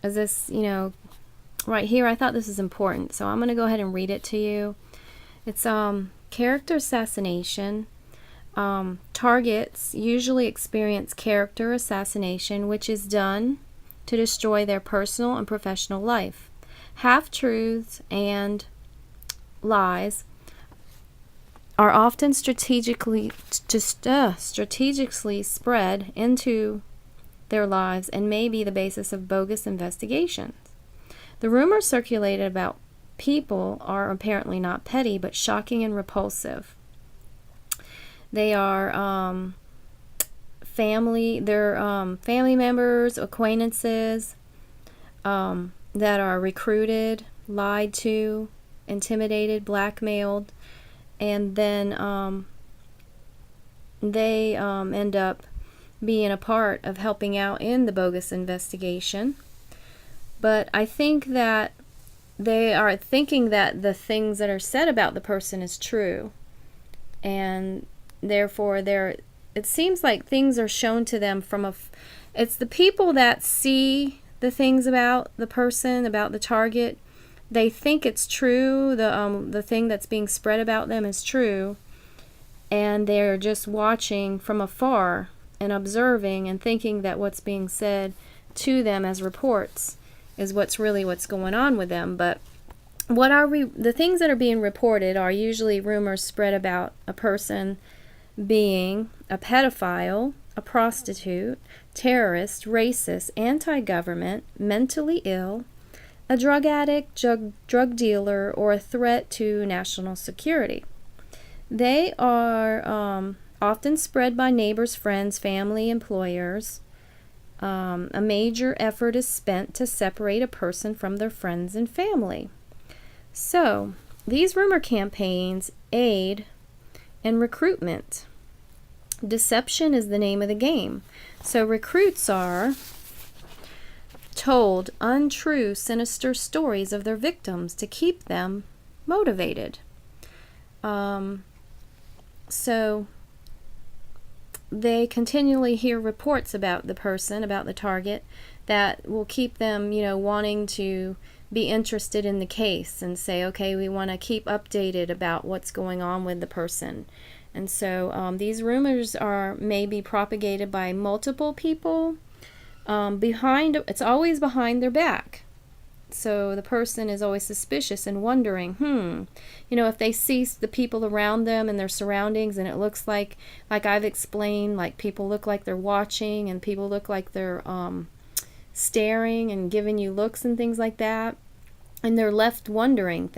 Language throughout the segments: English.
Is this, right here, I thought this is important, so I'm going to go ahead and read it to you. It's character assassination. Targets usually experience character assassination, which is done to destroy their personal and professional life. Half-truths and lies are often strategically spread into their lives and may be the basis of bogus investigations. The rumors circulated about people are apparently not petty, but shocking and repulsive. They are family members, acquaintances that are recruited, lied to, intimidated, blackmailed, and then they end up being a part of helping out in the bogus investigation. But I think that they are thinking that the things that are said about the person is true, and therefore it seems like things are shown to them from it's the people that see the things about the person, about the target. They think it's true, the thing that's being spread about them is true, and they're just watching from afar and observing and thinking that what's being said to them as reports is what's going on with them. But the things that are being reported are usually rumors spread about a person being a pedophile, a prostitute, terrorist, racist, anti-government, mentally ill, a drug addict, drug dealer, or a threat to national security. They are often spread by neighbors, friends, family, employers. A major effort is spent to separate a person from their friends and family. So, these rumor campaigns aid in recruitment. Deception is the name of the game. So, recruits are told untrue, sinister stories of their victims to keep them motivated. So they continually hear reports about the person, about the target, that will keep them, wanting to be interested in the case and say, okay, we want to keep updated about what's going on with the person. And so these rumors may be propagated by multiple people. It's always behind their back. So the person is always suspicious and wondering, if they see the people around them and their surroundings, and it looks like I've explained, like people look like they're watching and people look like they're staring and giving you looks and things like that, and they're left wondering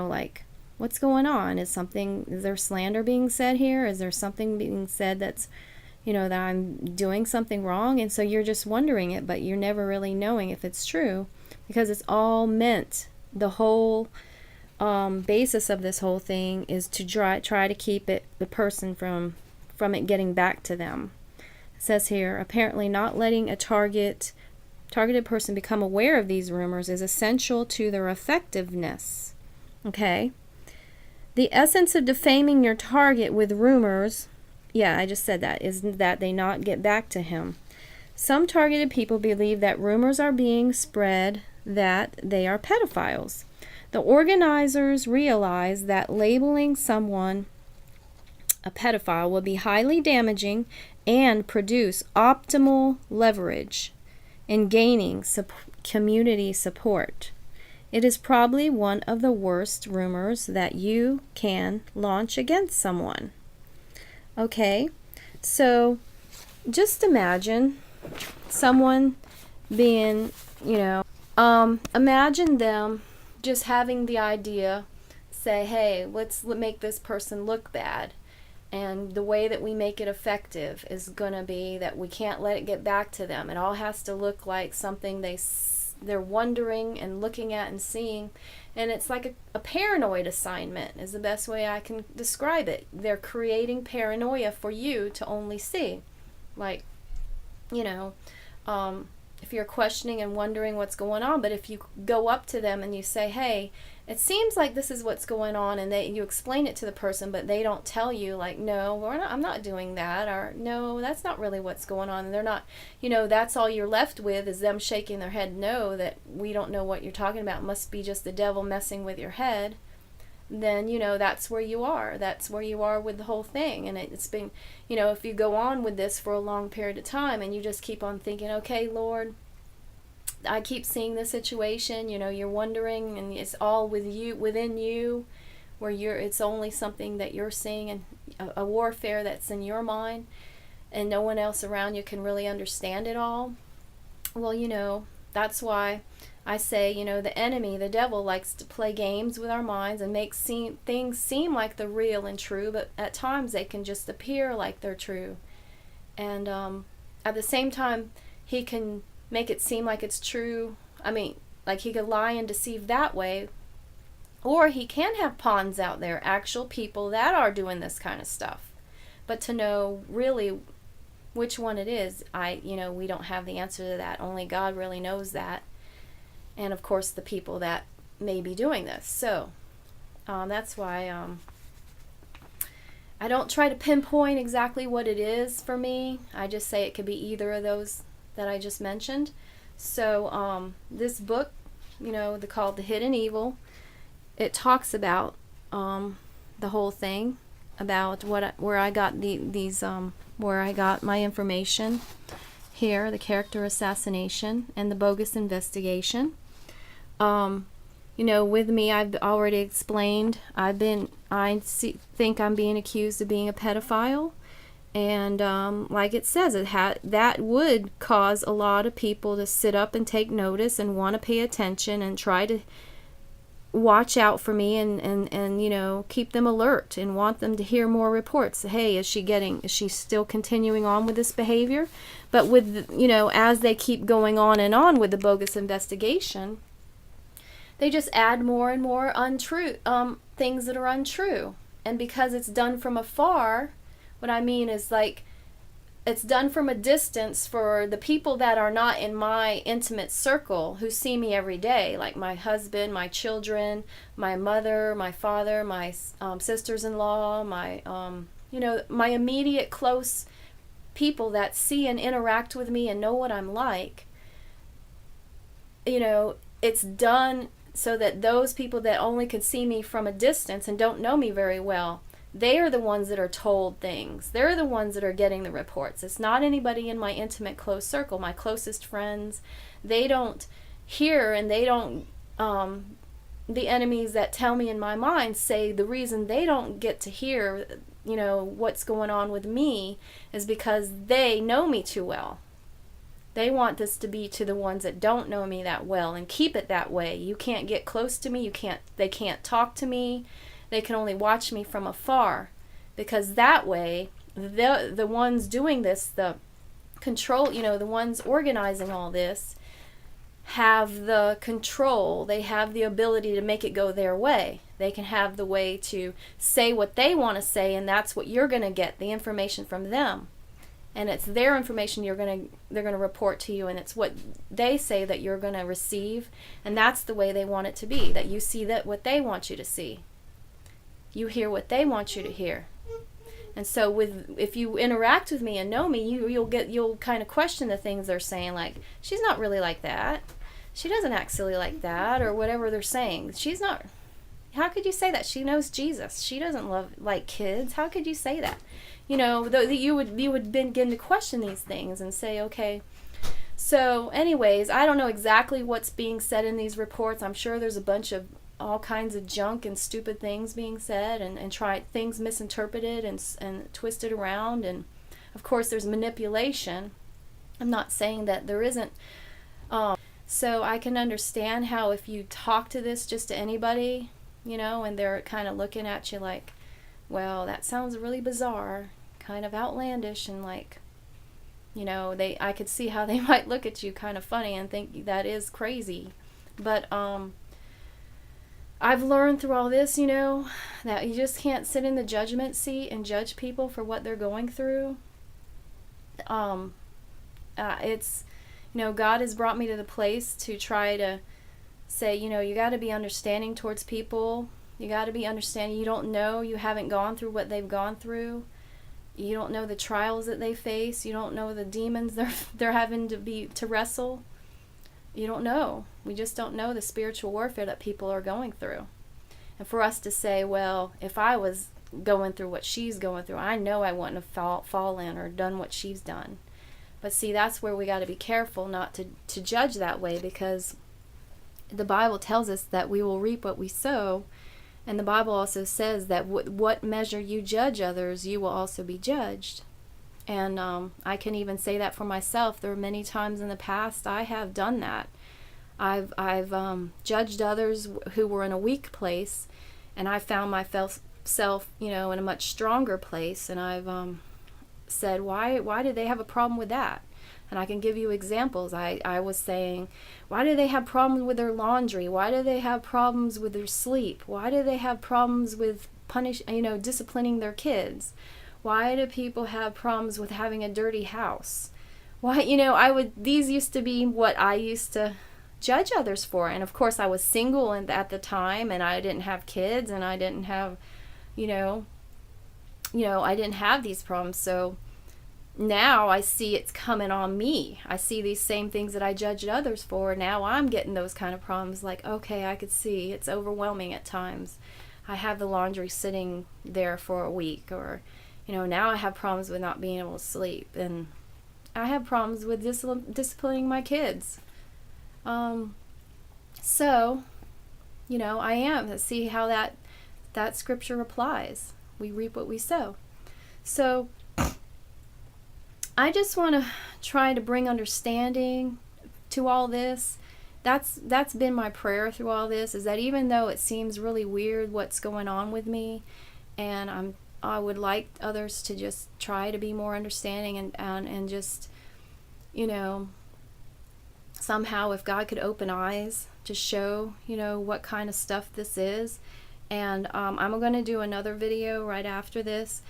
like, what's going on? Is there slander being said here? Is there something being said that's, that I'm doing something wrong? And so you're just wondering it, but you're never really knowing if it's true, because it's all meant, the whole basis of this whole thing is to try to keep the person from it getting back to them. It says here, apparently not letting a targeted person become aware of these rumors is essential to their effectiveness. Okay? The essence of defaming your target with rumors, I just said that, is that they not get back to him. Some targeted people believe that rumors are being spread that they are pedophiles. The organizers realize that labeling someone a pedophile will be highly damaging and produce optimal leverage in gaining community support. It is probably one of the worst rumors that you can launch against someone. Okay, so just imagine someone being, imagine them just having the idea, say, hey, let's make this person look bad. And the way that we make it effective is going to be that we can't let it get back to them. It all has to look like something they're wondering and looking at and seeing. And it's like a paranoid assignment is the best way I can describe it. They're creating paranoia for you to only see. Like, if you're questioning and wondering what's going on. But if you go up to them and you say, hey, it seems like this is what's going on, and you explain it to the person, but they don't tell you, like, no, I'm not doing that, or no, that's not really what's going on, and they're not, that's all you're left with is them shaking their head no, that we don't know what you're talking about, it must be just the devil messing with your head. Then that's where you are. That's where you are with the whole thing. And it's been, if you go on with this for a long period of time and you just keep on thinking, okay, Lord, I keep seeing this situation, you're wondering, and it's all within you, where it's only something that you're seeing, and a warfare that's in your mind, and no one else around you can really understand it all. Well, that's why I say, the enemy, the devil, likes to play games with our minds and make things seem like they're real and true, but at times they can just appear like they're true. And at the same time, he can make it seem like it's true. I mean, like he could lie and deceive that way. Or he can have pawns out there, actual people that are doing this kind of stuff. But to know really which one it is, we don't have the answer to that. Only God really knows that. And of course the people that may be doing this. So that's why I don't try to pinpoint exactly what it is for me. I just say it could be either of those that I just mentioned. So this book, called The Hidden Evil, it talks about the whole thing, about where I got where I got my information here, the character assassination and the bogus investigation. With me, I've already explained, I think I'm being accused of being a pedophile. And like it says, that would cause a lot of people to sit up and take notice and want to pay attention and try to watch out for me and keep them alert and want them to hear more reports. Hey, is she still continuing on with this behavior? But with, as they keep going on and on with the bogus investigation, they just add more and more untrue things that are untrue. And because it's done from afar, what I mean is, like, it's done from a distance for the people that are not in my intimate circle, who see me every day, like my husband, my children, my mother, my father, my sisters-in-law, my my immediate close people that see and interact with me and know what I'm like. It's done so that those people that only can see me from a distance and don't know me very well, they are the ones that are told things. They're the ones that are getting the reports. It's not anybody in my intimate close circle, my closest friends. They don't hear, and they don't, the enemies that tell me in my mind say the reason they don't get to hear, what's going on with me is because they know me too well. They want this to be to the ones that don't know me that well and keep it that way. You can't get close to me. They can't talk to me. They can only watch me from afar, because that way the ones doing this, the control, the ones organizing all this, have the control. They have the ability to make it go their way. They can have the way to say what they want to say, and that's what you're going to get, the information from them. And it's their information they're going to report to you, and it's what they say that you're going to receive, and that's the way they want it to be, that you see that what they want you to see. You hear what they want you to hear. And so if you interact with me and know me, you'll kind of question the things they're saying, like, she's not really like that. She doesn't act silly like that, or whatever they're saying. She's not. How could you say that? She knows Jesus. She doesn't love like kids. How could you say that? You would begin to question these things and say, okay. So anyways, I don't know exactly what's being said in these reports. I'm sure there's a bunch of all kinds of junk and stupid things being said, and things misinterpreted and twisted around, and of course there's manipulation. I'm not saying that there isn't. So I can understand how if you talk to this just to anybody, and they're kind of looking at you like, well, that sounds really bizarre, kind of outlandish, and like, I could see how they might look at you kind of funny and think that is crazy. But I've learned through all this, that you just can't sit in the judgment seat and judge people for what they're going through. It's God has brought me to the place to try to say, you got to be understanding towards people. You got to be understanding. You don't know. You haven't gone through what they've gone through. You don't know the trials that they face. You don't know the demons they're having to wrestle. You don't know. We just don't know the spiritual warfare that people are going through. And for us to say, well, if I was going through what she's going through, I know I wouldn't have fallen or done what she's done. But see, that's where we got to be careful not to judge that way, because the Bible tells us that we will reap what we sow. And the Bible also says that what measure you judge others, you will also be judged. And I can even say that for myself. There are many times in the past I have done that. I've judged others who were in a weak place, and I found myself, in a much stronger place. And I've said, why did they have a problem with that? And I can give you examples. I was saying, why do they have problems with their laundry? Why do they have problems with their sleep? Why do they have problems with disciplining their kids? Why do people have problems with having a dirty house? Why, these used to be what I used to judge others for. And of course I was single at the time, and I didn't have kids, and I didn't have, I didn't have these problems. So now I see it's coming on me. I see these same things that I judged others for. Now I'm getting those kind of problems. Like, okay, I could see it's overwhelming at times. I have the laundry sitting there for a week, or, now I have problems with not being able to sleep, and I have problems with disciplining my kids. So, I am. Let's see how that scripture applies. We reap what we sow. So I just want to try to bring understanding to all this. That's been my prayer through all this, is that even though it seems really weird what's going on with me, and I would like others to just try to be more understanding, and just, somehow if God could open eyes to show, what kind of stuff this is. And I'm going to do another video right after this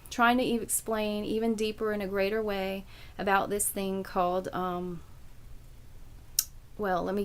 trying to explain even deeper in a greater way about this thing called, let me get